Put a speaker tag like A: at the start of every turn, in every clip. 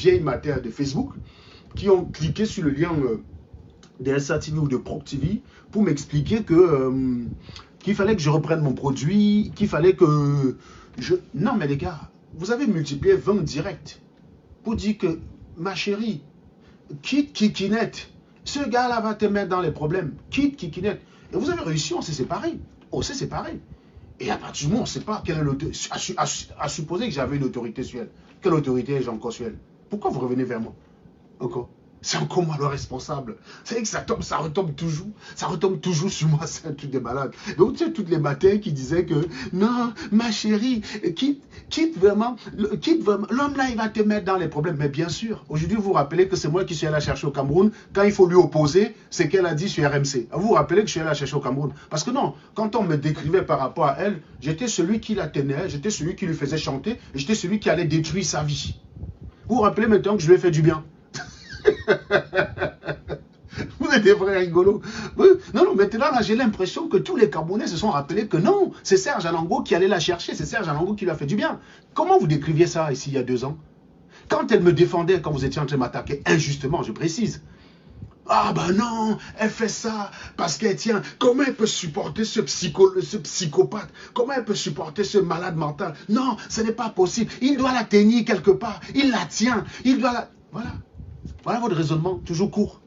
A: vieilles matères de Facebook qui ont cliqué sur le lien de SATV ou de Prop TV pour m'expliquer que qu'il fallait que je reprenne mon produit, qu'il fallait que je... Non mais les gars, vous avez multiplié 20 directs pour dire que, ma chérie, quitte Kikinette. Ce gars-là va te mettre dans les problèmes. Quitte Kikinette. Et vous avez réussi, on s'est séparés. On s'est séparés. Et à partir du moment où on ne sait pas quelle est l'autorité, à supposer que j'avais une autorité sur elle. Quelle autorité ai-je encore sur elle? Pourquoi vous revenez vers moi? Encore? C'est encore moi le responsable. C'est que ça retombe toujours sur moi. C'est un truc de malade. Donc, tu sais, toutes les matins qui disaient que non, ma chérie, quitte vraiment, l'homme là, il va te mettre dans les problèmes. Mais bien sûr, aujourd'hui, vous vous rappelez que c'est moi qui suis allé la chercher au Cameroun. Quand il faut lui opposer, c'est qu'elle a dit sur RMC. Vous vous rappelez que je suis allé la chercher au Cameroun? Parce que non, quand on me décrivait par rapport à elle, j'étais celui qui la tenait, j'étais celui qui lui faisait chanter, et j'étais celui qui allait détruire sa vie. Vous vous rappelez maintenant que je lui ai fait du bien? Vous êtes des vrais rigolos. Non, maintenant, là, j'ai l'impression que tous les Camerounais se sont rappelés que non, c'est Serge Alango qui allait la chercher, c'est Serge Alango qui lui a fait du bien. Comment vous décriviez ça ici il y a 2 ans? Quand elle me défendait, quand vous étiez en train de m'attaquer injustement, je précise. Ah ben non, elle fait ça parce qu'elle tient. Comment elle peut supporter ce psychopathe? Comment elle peut supporter ce malade mental? Non, ce n'est pas possible. Il doit la tenir quelque part. Il la tient. Il doit la... Voilà. Voilà votre raisonnement, toujours court.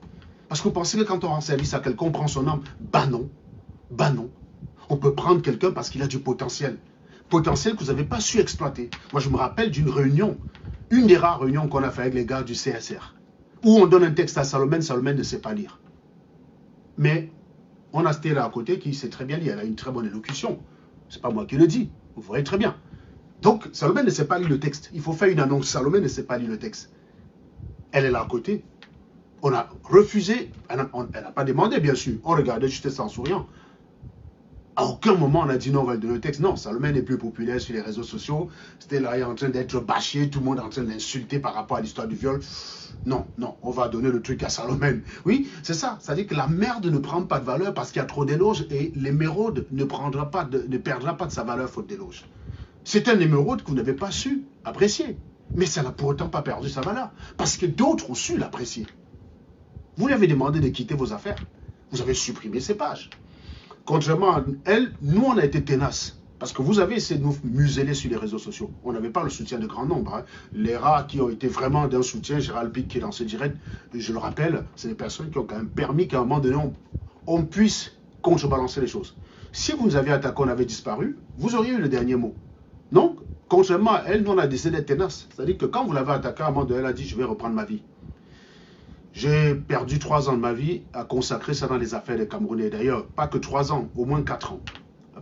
A: Parce que vous pensez que quand on rend service à quelqu'un, on prend son âme. Bah non. Bah non. On peut prendre quelqu'un parce qu'il a du potentiel. Potentiel que vous n'avez pas su exploiter. Moi, je me rappelle d'une réunion, une des rares réunions qu'on a fait avec les gars du CSR, où on donne un texte à Salomène, Salomène ne sait pas lire. Mais on a Stella à côté qui sait très bien lire. Elle a une très bonne élocution. C'est pas moi qui le dis. Vous voyez très bien. Donc, Salomène ne sait pas lire le texte. Il faut faire une annonce. Salomène ne sait pas lire le texte. Elle est là à côté. On a refusé. Elle n'a pas demandé, bien sûr. On regardait juste ça en souriant. À aucun moment, on a dit non, on va lui donner le texte. Non, Salomène est plus populaire sur les réseaux sociaux. C'était là, il est en train d'être bâché. Tout le monde est en train de l'insulter par rapport à l'histoire du viol. Non, non, on va donner le truc à Salomène. Oui, c'est ça. C'est-à-dire que la merde ne prend pas de valeur parce qu'il y a trop d'éloges et l'émeraude ne perdra pas de sa valeur faute d'éloges. C'est un émeraude que vous n'avez pas su apprécier. Mais ça n'a pour autant pas perdu sa valeur. Parce que d'autres ont su l'apprécier. Vous lui avez demandé de quitter vos affaires. Vous avez supprimé ses pages. Contrairement à elle, nous on a été tenaces. Parce que vous avez essayé de nous museler sur les réseaux sociaux. On n'avait pas le soutien de grand nombre. Hein. Les rares qui ont été vraiment d'un soutien, Gérald Pic qui est dans ce direct, je le rappelle, c'est des personnes qui ont quand même permis qu'à un moment donné, on puisse contrebalancer les choses. Si vous nous aviez attaqué, on avait disparu, vous auriez eu le dernier mot. Donc, contrairement à elle, nous on a décidé d'être tenaces. C'est-à-dire que quand vous l'avez attaqué, à un moment donné, elle a dit je vais reprendre ma vie. J'ai perdu 3 ans de ma vie à consacrer ça dans les affaires des Camerounais. D'ailleurs, pas que 3 ans, au moins 4 ans.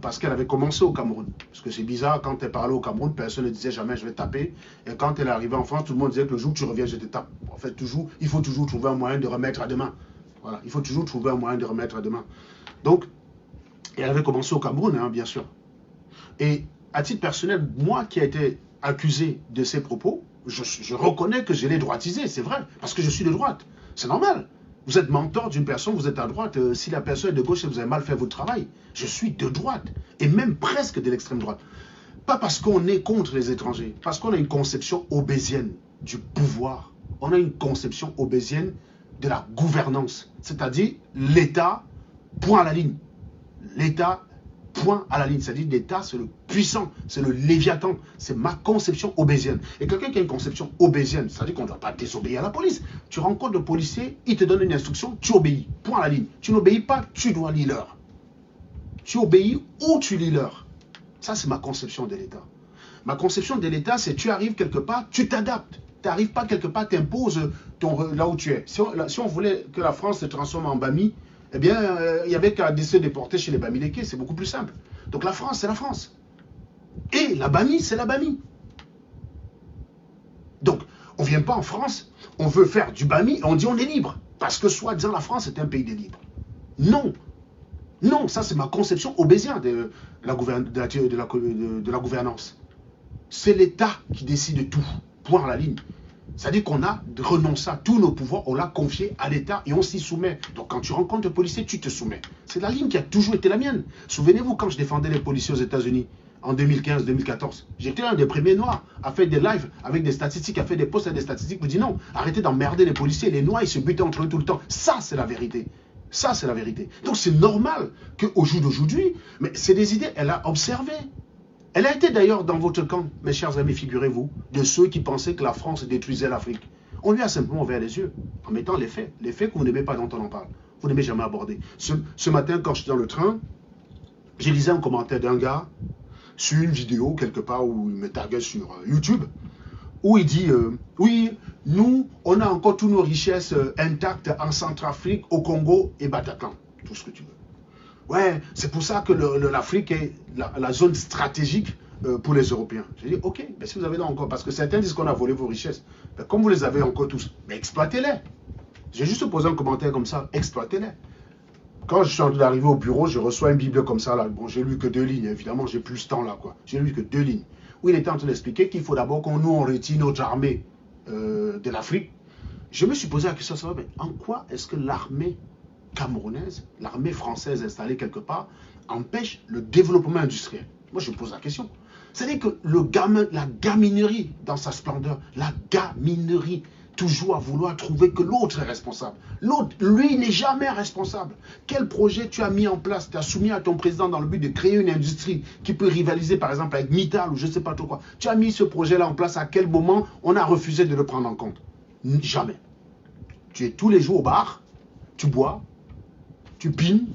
A: Parce qu'elle avait commencé au Cameroun. Parce que c'est bizarre, quand elle parlait au Cameroun, personne ne disait jamais je vais taper. Et quand elle est arrivée en France, tout le monde disait que le jour où tu reviens, je te tape. En fait, toujours, il faut toujours trouver un moyen de remettre à demain. Voilà, il faut toujours trouver un moyen de remettre à demain. Donc, elle avait commencé au Cameroun, hein, bien sûr. Et à titre personnel, moi qui ai été accusé de ces propos, je reconnais que je l'ai droitisé, c'est vrai, parce que je suis de droite. C'est normal. Vous êtes mentor d'une personne, vous êtes à droite. Si la personne est de gauche et vous avez mal fait votre travail, je suis de droite. Et même presque de l'extrême droite. Pas parce qu'on est contre les étrangers, parce qu'on a une conception obésienne du pouvoir. On a une conception obésienne de la gouvernance. C'est-à-dire l'État, point à la ligne. L'État, point à la ligne. C'est-à-dire l'État, c'est le puissant, c'est le léviathan. C'est ma conception obésienne. Et quelqu'un qui a une conception obésienne, c'est-à-dire qu'on ne doit pas désobéir à la police. Tu rencontres le policier, il te donne une instruction, tu obéis. Point à la ligne. Tu n'obéis pas, tu dois lire l'heure. Tu obéis ou tu lis l'heure. Ça, c'est ma conception de l'État. Ma conception de l'État, c'est tu arrives quelque part, tu t'adaptes. Tu n'arrives pas quelque part, tu imposes là où tu es. Si on voulait que la France se transforme en Bami, eh bien, il n'y avait qu'à décider de porter chez les Bamileke, c'est beaucoup plus simple. Donc la France, c'est la France. Et la Bami, c'est la Bami. Donc, on ne vient pas en France, on veut faire du Bami, et on dit on est libre. Parce que soi-disant, la France est un pays des libres. Non. Non, ça c'est ma conception obésienne de la gouvernance. C'est l'État qui décide de tout, point à la ligne. C'est-à-dire qu'on a renoncé à tous nos pouvoirs, on l'a confié à l'État et on s'y soumet. Donc quand tu rencontres le policier, tu te soumets. C'est la ligne qui a toujours été la mienne. Souvenez-vous quand je défendais les policiers aux États-Unis, en 2015-2014. J'étais un des premiers noirs à faire des lives avec des statistiques, à faire des posts avec des statistiques. Je me dis non, arrêtez d'emmerder les policiers. Les noirs, ils se butent entre eux tout le temps. Ça, c'est la vérité. Ça, c'est la vérité. Donc, c'est normal qu'au jour d'aujourd'hui, mais c'est des idées, elle a observé. Elle a été d'ailleurs dans votre camp, mes chers amis, figurez-vous, de ceux qui pensaient que la France détruisait l'Afrique. On lui a simplement ouvert les yeux, en mettant les faits que vous n'aimez pas dont on en parle. Vous n'aimez jamais aborder. Ce matin, quand j'étais dans le train, j'ai lisé un commentaire d'un gars sur une vidéo, quelque part, où il me taguait sur YouTube, où il dit, oui, nous, on a encore toutes nos richesses intactes en Centrafrique, au Congo et Bataclan. Tout ce que tu veux. Ouais, c'est pour ça que l'Afrique est la zone stratégique pour les Européens. J'ai dit, ok, mais si vous avez là encore, parce que certains disent qu'on a volé vos richesses, mais comme vous les avez encore tous, mais exploitez-les. J'ai juste posé un commentaire comme ça, exploitez-les. Quand je suis en train d'arriver au bureau, je reçois une Bible comme ça, là. Bon, j'ai lu que 2 lignes, évidemment, j'ai plus ce temps là, quoi. J'ai lu que 2 lignes. Où il était en train d'expliquer qu'il faut d'abord qu'on nous retire notre armée de l'Afrique. Je me suis posé la question, ça va, mais en quoi est-ce que l'armée camerounaise, l'armée française installée quelque part, empêche le développement industriel? Moi, je me pose la question. C'est-à-dire que la gaminerie dans sa splendeur, la gaminerie, toujours à vouloir trouver que l'autre est responsable. L'autre, lui, n'est jamais responsable. Quel projet tu as mis en place, tu as soumis à ton président dans le but de créer une industrie qui peut rivaliser par exemple avec Mittal ou je ne sais pas trop quoi. Tu as mis ce projet-là en place, à quel moment on a refusé de le prendre en compte? Jamais. Tu es tous les jours au bar, tu bois, tu pines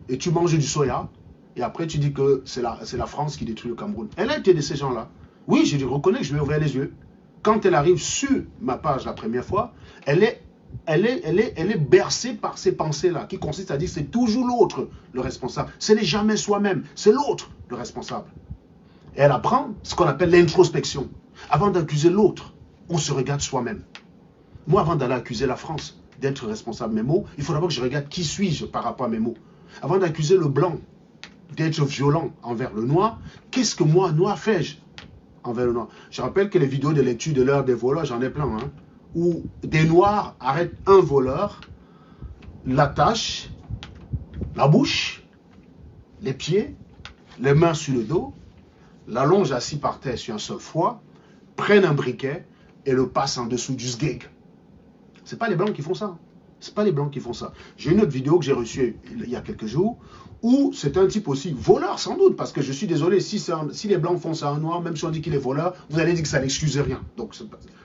A: et tu manges du soya. Et après, tu dis que c'est la France qui détruit le Cameroun. Elle a été de ces gens-là. Oui, je reconnais que je lui ai ouvert les yeux. Quand elle arrive sur ma page la première fois, elle est bercée par ces pensées-là, qui consistent à dire que c'est toujours l'autre le responsable. Ce n'est jamais soi-même, c'est l'autre le responsable. Et elle apprend ce qu'on appelle l'introspection. Avant d'accuser l'autre, on se regarde soi-même. Moi, avant d'aller accuser la France d'être responsable de mes mots, il faut d'abord que je regarde qui suis-je par rapport à mes mots. Avant d'accuser le blanc d'être violent envers le noir, qu'est-ce que moi, noir, fais-je envers le noir? Je rappelle que les vidéos de lecture de l'heure des voleurs, j'en ai plein, hein, où des noirs arrêtent un voleur, l'attachent, la bouche, les pieds, les mains sur le dos, l'allongent assis par terre sur un seul foie, prennent un briquet et le passent en dessous du sgeg. Ce n'est pas les blancs qui font ça. C'est pas les blancs qui font ça. J'ai une autre vidéo que j'ai reçue il y a quelques jours où c'est un type aussi, voleur sans doute, parce que je suis désolé, si les blancs font ça à un noir, même si on dit qu'il est voleur, vous allez dire que ça n'excuse rien. Donc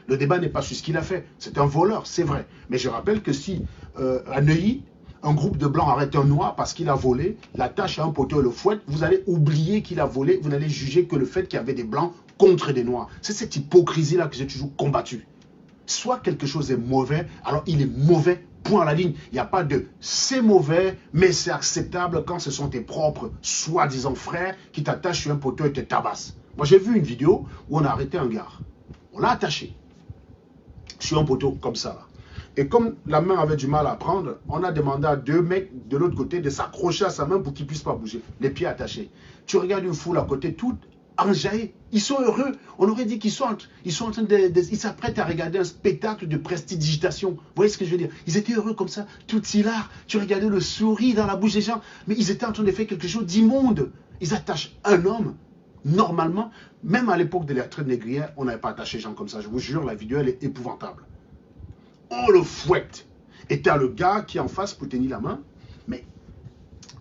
A: le débat n'est pas sur ce qu'il a fait. C'est un voleur, c'est vrai. Mais je rappelle que si à Neuilly, un groupe de blancs arrête un noir parce qu'il a volé, l'attache à un poteau et le fouette, vous allez oublier qu'il a volé, vous n'allez juger que le fait qu'il y avait des blancs contre des noirs. C'est cette hypocrisie-là que j'ai toujours combattue. Soit quelque chose est mauvais, alors il est mauvais, point à la ligne. Il n'y a pas de c'est mauvais, mais c'est acceptable quand ce sont tes propres soi-disant frères qui t'attachent sur un poteau et te tabassent. Moi, j'ai vu une vidéo où on a arrêté un gars. On l'a attaché sur un poteau comme ça, là. Et comme la main avait du mal à prendre, on a demandé à 2 mecs de l'autre côté de s'accrocher à sa main pour qu'il ne puisse pas bouger. Les pieds attachés. Tu regardes une foule à côté, toute enjaillée. Ils sont heureux. On aurait dit qu'ils sont en train ils s'apprêtent à regarder un spectacle de prestidigitation. Vous voyez ce que je veux dire? Ils étaient heureux comme ça, tout hilar. Tu regardais le sourire dans la bouche des gens. Mais ils étaient en train de faire quelque chose d'immonde. Ils attachent un homme. Normalement, même à l'époque de la traite négrière, on n'avait pas attaché les gens comme ça. Je vous jure, la vidéo, elle est épouvantable. On le fouette. Et t'as le gars qui est en face pour tenir la main.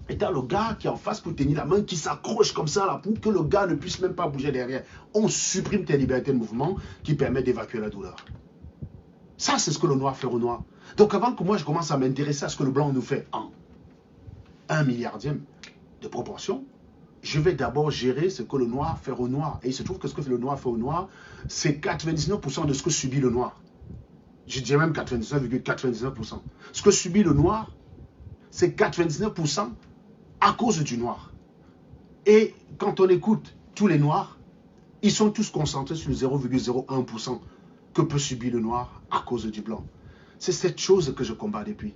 A: Et t'as le gars qui est en face pour tenir la main, qui s'accroche comme ça là, pour que le gars ne puisse même pas bouger derrière. On supprime tes libertés de mouvement qui permet d'évacuer la douleur. Ça, c'est ce que le noir fait au noir. Donc avant que moi je commence à m'intéresser à ce que le blanc nous fait en 1/1000e de proportion, je vais d'abord gérer ce que le noir fait au noir. Et il se trouve que ce que le noir fait au noir, c'est 99% de ce que subit le noir. Je dirais même 99,99%. Ce que subit le noir, c'est 99% à cause du noir. Et quand on écoute tous les noirs, ils sont tous concentrés sur le 0,01% que peut subir le noir à cause du blanc. C'est cette chose que je combats depuis.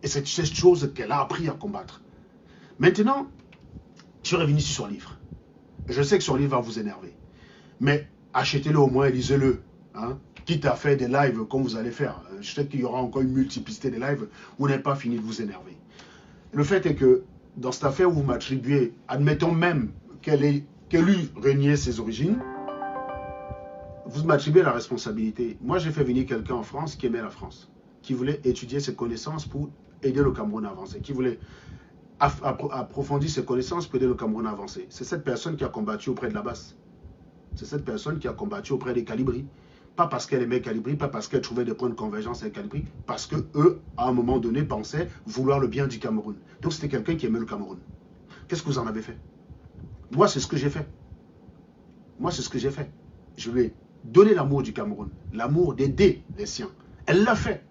A: Et c'est cette chose qu'elle a appris à combattre. Maintenant, je suis revenu sur son livre. Je sais que son livre va vous énerver. Mais achetez-le au moins et lisez-le. Hein? Quitte à faire des lives comme vous allez faire. Je sais qu'il y aura encore une multiplicité de lives. Vous n'avez pas fini de vous énerver. Le fait est que dans cette affaire où vous m'attribuez, admettons même qu'elle est que lui reniait ses origines, vous m'attribuez la responsabilité. Moi, j'ai fait venir quelqu'un en France qui aimait la France, qui voulait étudier ses connaissances pour aider le Cameroun à avancer, qui voulait approfondir ses connaissances pour aider le Cameroun à avancer. C'est cette personne qui a combattu auprès de la basse. C'est cette personne qui a combattu auprès des Calibri. Pas parce qu'elle aimait Calibri, pas parce qu'elle trouvait des points de convergence avec Calibri, parce qu'eux, à un moment donné, pensaient vouloir le bien du Cameroun. Donc c'était quelqu'un qui aimait le Cameroun. Qu'est-ce que vous en avez fait? Moi, c'est ce que j'ai fait. Moi, c'est ce que j'ai fait. Je lui ai donné l'amour du Cameroun, l'amour d'aider les siens. Elle l'a fait.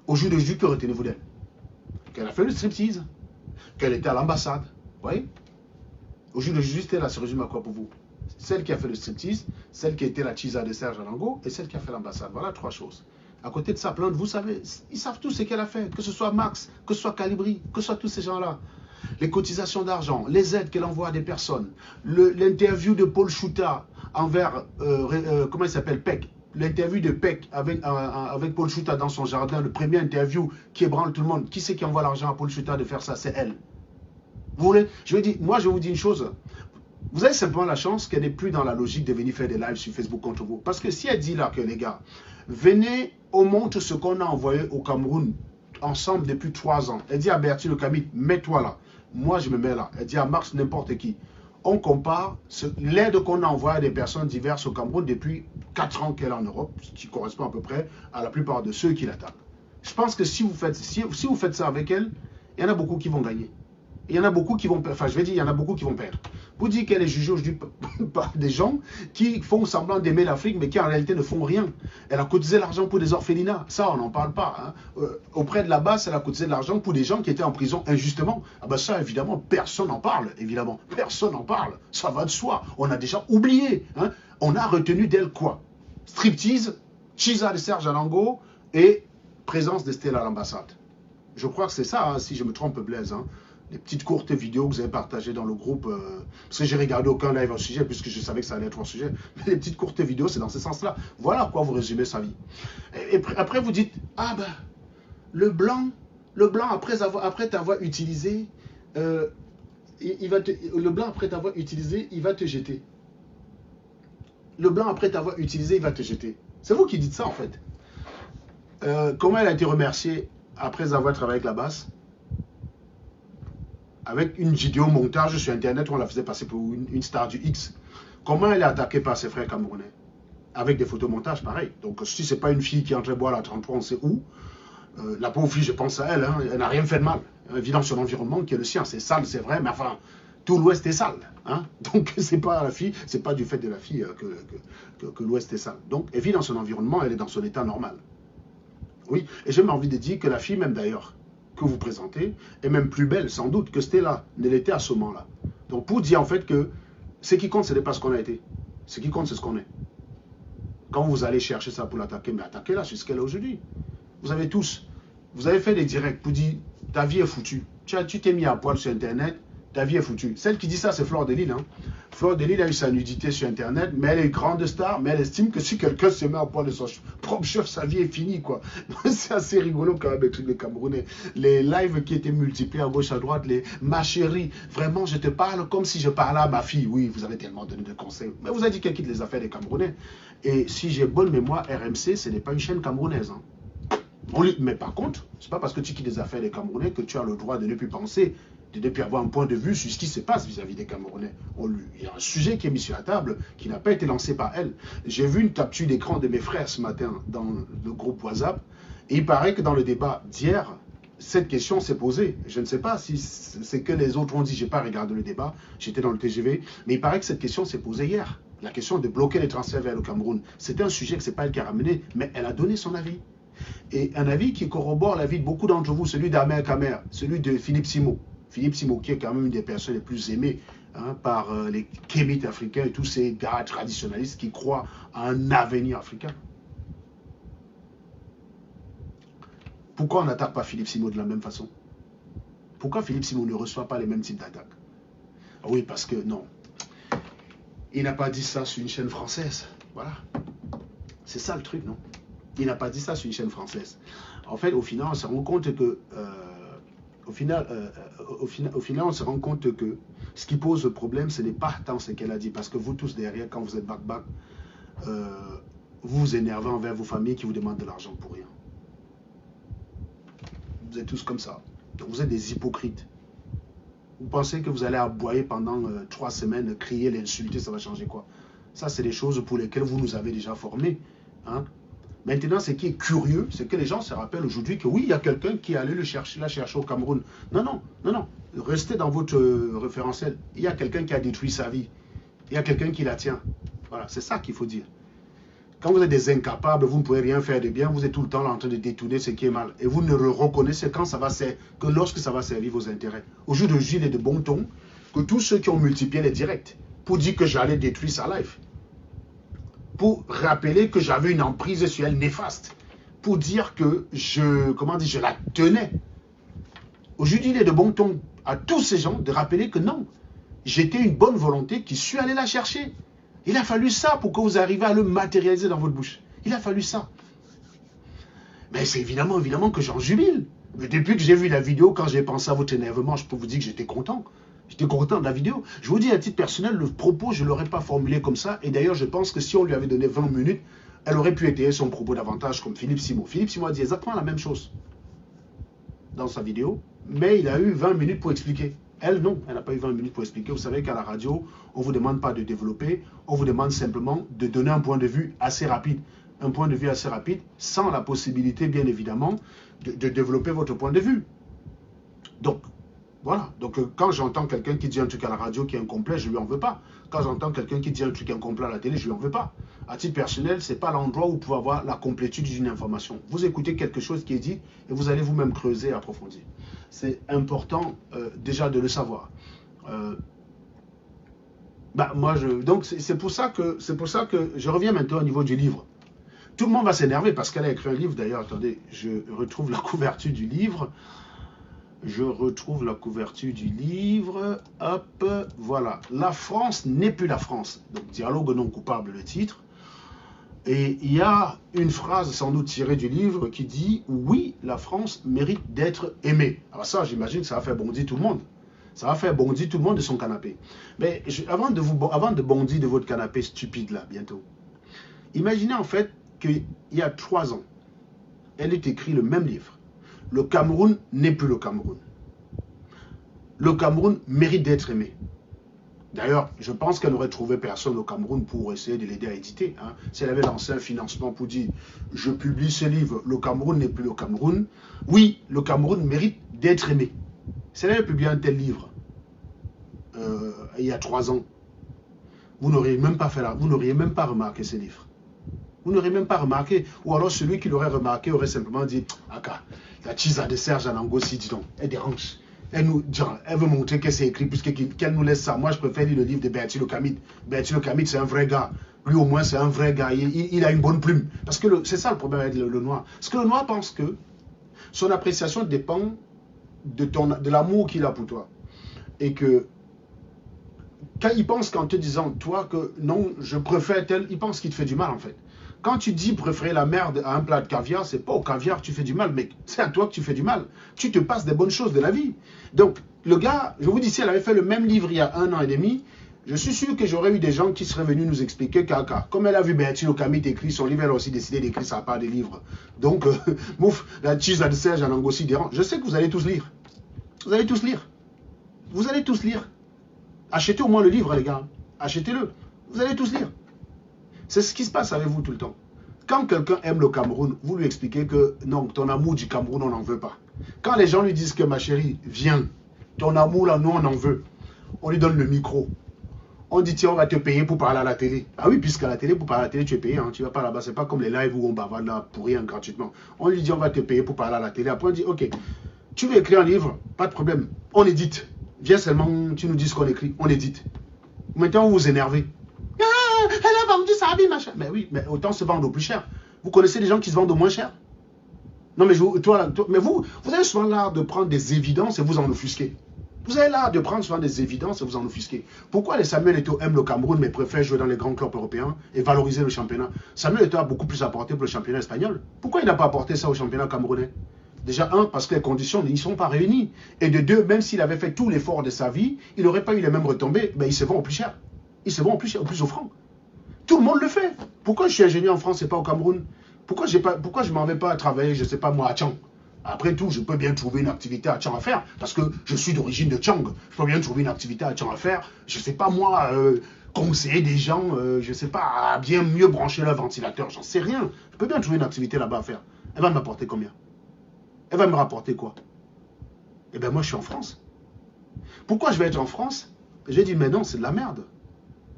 A: Au jour de juge, que retenez-vous d'elle? Qu'elle a fait le striptease, qu'elle était à l'ambassade. Vous voyez? Au jour de juge, elle se résume à quoi pour vous? Celle qui a fait le striptease, celle qui a été la chisa de Serge Alango et celle qui a fait l'ambassade. Voilà 3 choses. À côté de ça, plein de vous savez, ils savent tout ce qu'elle a fait, que ce soit Max, que ce soit Calibri, que ce soit tous ces gens-là. Les cotisations d'argent, les aides qu'elle envoie à des personnes, l'interview de Paul Chouta envers, comment il s'appelle, Peck. L'interview de Peck avec Paul Chouta dans son jardin, le premier interview qui ébranle tout le monde. Qui c'est qui envoie l'argent à Paul Chouta de faire ça? C'est elle. Vous voulez? Moi, je vous dis une chose. Vous avez simplement la chance qu'elle n'est plus dans la logique de venir faire des lives sur Facebook contre vous. Parce que si elle dit là que les gars, venez, on montre ce qu'on a envoyé au Cameroun ensemble depuis 3 ans. Elle dit à Bertie le Camille, mets-toi là. Moi, je me mets là. Elle dit à Marx, n'importe qui. On compare l'aide qu'on a envoyée à des personnes diverses au Cameroun depuis 4 ans qu'elle est en Europe, ce qui correspond à peu près à la plupart de ceux qui l'attaquent. Je pense que si vous faites ça avec elle, il y en a beaucoup qui vont gagner. Il y en a beaucoup qui vont perdre. Enfin, je vais dire, il y en a beaucoup qui vont perdre. Vous dites qu'elle est jugée aujourd'hui par des gens qui font semblant d'aimer l'Afrique, mais qui en réalité ne font rien. Elle a cotisé l'argent pour des orphelinats. Ça, on n'en parle pas. Hein. Auprès de la base, elle a cotisé de l'argent pour des gens qui étaient en prison injustement. Ah ben ça, évidemment, personne n'en parle. Évidemment, personne n'en parle. Ça va de soi. On a déjà oublié. Hein. On a retenu d'elle quoi? Striptease, chisa de Serge Alango et présence d'Estelle à l'ambassade. Je crois que c'est ça, hein, si je me trompe, Blaise. Hein. Les petites courtes vidéos que vous avez partagées dans le groupe, parce que j'ai regardé aucun live en sujet, puisque je savais que ça allait être un sujet, mais les petites courtes vidéos, c'est dans ce sens-là. Voilà à quoi vous résumez sa vie. Et après, vous dites, ah ben, le blanc, après t'avoir utilisé, le blanc, après t'avoir utilisé, il va te jeter. Le blanc, après t'avoir utilisé, il va te jeter. C'est vous qui dites ça, en fait. Comment elle a été remerciée après avoir travaillé avec la basse? Avec une vidéo montage sur Internet où on la faisait passer pour une star du X. Comment elle est attaquée par ses frères camerounais? Avec des photomontages, pareil. Donc, si ce n'est pas une fille qui entrait boire à 33, on sait où. La pauvre fille, je pense à elle, hein, elle n'a rien fait de mal. Elle vit dans son environnement qui est le sien. C'est sale, c'est vrai, mais enfin, tout l'Ouest est sale. Hein. Donc, c'est pas la fille, c'est pas du fait de la fille que l'Ouest est sale. Donc, elle vit dans son environnement, elle est dans son état normal. Oui, et j'ai envie de dire que la fille, même d'ailleurs, que vous présentez, est même plus belle, sans doute, que Stella ne l'était à ce moment-là. Donc, pour dire en fait que ce qui compte, ce n'est pas ce qu'on a été. Ce qui compte, c'est ce qu'on est. Quand vous allez chercher ça pour l'attaquer, mais attaquez-la sur ce qu'elle est aujourd'hui. Vous avez tous, vous avez fait des directs pour dire, ta vie est foutue. Tu t'es mis à poil sur Internet, ta vie est foutue. Celle qui dit ça, c'est Fleur de Lille. Hein. Fleur de Lille a eu sa nudité sur Internet, mais elle est grande star, mais elle estime que si quelqu'un se met à poil de son propre chef, sa vie est finie, quoi. C'est assez rigolo quand même, les trucs de Camerounais. Les lives qui étaient multipliés à gauche, à droite, les « ma chérie, vraiment, je te parle comme si je parlais à ma fille ». Oui, vous avez tellement donné de conseils. Mais vous avez dit qu'elle quitte les affaires des Camerounais. Et si j'ai bonne mémoire, RMC, ce n'est pas une chaîne camerounaise. Hein. Mais par contre, ce n'est pas parce que tu quittes les affaires des Camerounais que tu as le droit de ne plus penser, de ne plus avoir un point de vue sur ce qui se passe vis-à-vis des Camerounais. Il y a un sujet qui est mis sur la table qui n'a pas été lancé par elle. J'ai vu une capture d'écran de mes frères ce matin dans le groupe WhatsApp et il paraît que dans le débat d'hier, cette question s'est posée. Je ne sais pas si c'est que les autres ont dit, je n'ai pas regardé le débat, j'étais dans le TGV, mais il paraît que cette question s'est posée hier. La question de bloquer les transferts vers le Cameroun. C'était un sujet que ce n'est pas elle qui a ramené, mais elle a donné son avis. Et un avis qui corrobore l'avis de beaucoup d'entre vous, celui d'Amer Kamer, celui de Philippe Simo. Philippe Simo, qui est quand même une des personnes les plus aimées hein, par les kémites africains et tous ces gars traditionnalistes qui croient à un avenir africain. Pourquoi on n'attaque pas Philippe Simo de la même façon? Pourquoi Philippe Simo ne reçoit pas les mêmes types d'attaques? Oui, parce que non. Il n'a pas dit ça sur une chaîne française. Voilà. C'est ça le truc, non? Il n'a pas dit ça sur une chaîne française. En fait, au final, on se rend compte que au final, on se rend compte que ce qui pose problème, ce n'est pas tant ce qu'elle a dit. Parce que vous tous derrière, quand vous êtes back-back, vous vous énervez envers vos familles qui vous demandent de l'argent pour rien. Vous êtes tous comme ça. Donc vous êtes des hypocrites. Vous pensez que vous allez aboyer pendant 3 semaines, crier, l'insulter, ça va changer quoi? Ça, c'est des choses pour lesquelles vous nous avez déjà formés. Hein? Maintenant, ce qui est curieux, c'est que les gens se rappellent aujourd'hui que oui, il y a quelqu'un qui est allé la chercher au Cameroun. Non, non, non, non. Restez dans votre référentiel. Il y a quelqu'un qui a détruit sa vie. Il y a quelqu'un qui la tient. Voilà, c'est ça qu'il faut dire. Quand vous êtes des incapables, vous ne pouvez rien faire de bien, vous êtes tout le temps là en train de détourner ce qui est mal. Et vous ne le reconnaissez que lorsque ça va servir vos intérêts. Au jour de il est de bon ton que tous ceux qui ont multiplié les directs pour dire que j'allais détruire sa life, pour rappeler que j'avais une emprise sur elle néfaste, pour dire que je la tenais. Aujourd'hui, il est de bon ton à tous ces gens de rappeler que non, j'étais une bonne volonté qui suis allé la chercher. Il a fallu ça pour que vous arriviez à le matérialiser dans votre bouche. Il a fallu ça. Mais c'est évidemment que j'en jubile. Mais depuis que j'ai vu la vidéo, quand j'ai pensé à votre énervement, je peux vous dire que j'étais content. J'étais content de la vidéo. Je vous dis à titre personnel, le propos, je ne l'aurais pas formulé comme ça. Et d'ailleurs, je pense que si on lui avait donné 20 minutes, elle aurait pu étayer son propos davantage comme Philippe Simon. Philippe Simon a dit exactement la même chose dans sa vidéo, mais il a eu 20 minutes pour expliquer. Elle, non, elle n'a pas eu 20 minutes pour expliquer. Vous savez qu'à la radio, on ne vous demande pas de développer, on vous demande simplement de donner un point de vue assez rapide. Un point de vue assez rapide, sans la possibilité, bien évidemment, de développer votre point de vue. Donc, voilà. Donc, quand j'entends quelqu'un qui dit un truc à la radio qui est incomplet, je ne lui en veux pas. Quand j'entends quelqu'un qui dit un truc incomplet à la télé, je ne lui en veux pas. À titre personnel, ce n'est pas l'endroit où vous pouvez avoir la complétude d'une information. Vous écoutez quelque chose qui est dit et vous allez vous-même creuser et approfondir. C'est important déjà de le savoir. Donc, c'est pour ça que je reviens maintenant au niveau du livre. Tout le monde va s'énerver parce qu'elle a écrit un livre. D'ailleurs, attendez, je retrouve la couverture du livre. Hop, voilà. La France n'est plus la France. Donc, dialogue non coupable, le titre. Et il y a une phrase sans doute tirée du livre qui dit « Oui, la France mérite d'être aimée ». Alors ça, j'imagine que ça va faire bondir tout le monde. Ça va faire bondir tout le monde de son canapé. Mais avant de bondir de votre canapé stupide là, bientôt, imaginez en fait qu'il y a 3 ans, elle est écrit le même livre. Le Cameroun n'est plus le Cameroun. Le Cameroun mérite d'être aimé. D'ailleurs, je pense qu'elle n'aurait trouvé personne au Cameroun pour essayer de l'aider à éditer. Hein. Si elle avait lancé un financement pour dire « Je publie ce livre, le Cameroun n'est plus le Cameroun », oui, le Cameroun mérite d'être aimé. Si elle avait publié un tel livre il y a 3 ans, vous n'auriez même pas remarqué ce livre. Vous n'auriez même pas remarqué. Ou alors celui qui l'aurait remarqué aurait simplement dit « Aka, la Tisa de Serge Anangosi, dis donc, elle dérange. Elle veut montrer que c'est écrit qu'elle nous laisse ça. Moi, je préfère lire le livre de Bertie Locamide. Bertie Locamide, c'est un vrai gars. Lui, au moins, c'est un vrai gars. Il a une bonne plume. Parce que c'est ça le problème avec le noir. Parce que le noir pense que son appréciation dépend de l'amour qu'il a pour toi. Et que quand il pense qu'en te disant, toi, que non, je préfère tel, il pense qu'il te fait du mal, en fait. Quand tu dis préférer la merde à un plat de caviar, c'est pas au caviar que tu fais du mal, mais c'est à toi que tu fais du mal. Tu te passes des bonnes choses de la vie. Donc, le gars, je vous dis, si elle avait fait le même livre il y a 1 an et demi, je suis sûr que j'aurais eu des gens qui seraient venus nous expliquer qu'Aka, comme elle a vu Bertie Locamide écrire son livre, elle a aussi décidé d'écrire sa part des livres. Donc, mouf, la Tisa de Serge Anangosi dérange. Je sais que vous allez tous lire. Vous allez tous lire. Vous allez tous lire. Achetez au moins le livre, les gars. Achetez-le. Vous allez tous lire. C'est ce qui se passe avec vous tout le temps. Quand quelqu'un aime le Cameroun, vous lui expliquez que non, ton amour du Cameroun, on n'en veut pas. Quand les gens lui disent que ma chérie, viens, ton amour là, nous on en veut. On lui donne le micro. On dit tiens, on va te payer pour parler à la télé. Ah oui, puisqu'à la télé, pour parler à la télé, tu es payé. Hein, tu ne vas pas là-bas. C'est pas comme les lives où on bavarde là pour rien gratuitement. On lui dit on va te payer pour parler à la télé. Après on dit ok, tu veux écrire un livre, pas de problème. On édite. Viens seulement, tu nous dis ce qu'on écrit. On édite. Maintenant, vous vous énervez. Elle a vendu sa vie, machin. Mais oui, mais autant se vendre au plus cher. Vous connaissez des gens qui se vendent au moins cher? Non, mais vous avez souvent l'art de prendre des évidences et vous en offusquer. Vous avez l'art de prendre souvent des évidences et vous en offusquer. Pourquoi les Samuel Eto'o aiment le Cameroun mais préfèrent jouer dans les grands clubs européens et valoriser le championnat? Samuel Eto'o a beaucoup plus apporté pour le championnat espagnol. Pourquoi il n'a pas apporté ça au championnat camerounais? Déjà, un, parce que les conditions n'y sont pas réunies. Et de deux, même s'il avait fait tout l'effort de sa vie, il n'aurait pas eu les mêmes retombées, ben, il se vend au plus cher. Il se vend au plus cher, au plus offrant. Tout le monde le fait. Pourquoi je suis ingénieur en France et pas au Cameroun? Pourquoi je ne m'en vais pas travailler, je ne sais pas moi, à Tchang? Après tout, je peux bien trouver une activité à Tchang à faire, parce que je suis d'origine de Tchang. Je peux bien trouver une activité à Tchang à faire. Je ne sais pas moi, conseiller des gens, je ne sais pas, à bien mieux brancher leur ventilateur. J'en sais rien. Je peux bien trouver une activité là-bas à faire. Elle va m'apporter combien? Elle va me rapporter quoi? Eh bien moi je suis en France. Pourquoi je vais être en France? J'ai dit mais non, c'est de la merde.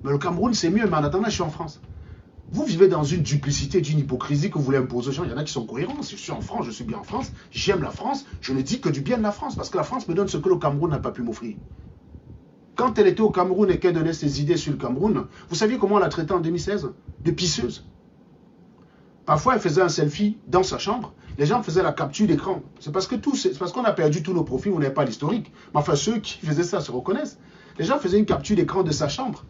A: Mais le Cameroun c'est mieux, mais en attendant je suis en France. Vous vivez dans une duplicité, d'une hypocrisie que vous voulez imposer aux gens. Il y en a qui sont cohérents. Si je suis en France, je suis bien en France. J'aime la France. Je ne dis que du bien de la France. Parce que la France me donne ce que le Cameroun n'a pas pu m'offrir. Quand elle était au Cameroun et qu'elle donnait ses idées sur le Cameroun, vous saviez comment on l'a traitée en 2016? De pisseuse. Parfois, elle faisait un selfie dans sa chambre. Les gens faisaient la capture d'écran. C'est parce qu'on a perdu tous nos profils, on n'avait pas l'historique. Mais enfin, ceux qui faisaient ça se reconnaissent. Les gens faisaient une capture d'écran de sa chambre,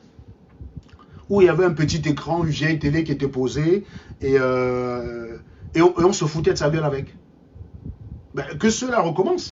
A: où il y avait un petit écran, une vieille télé qui était posée, et on se foutait de sa gueule avec. Ben, que cela recommence.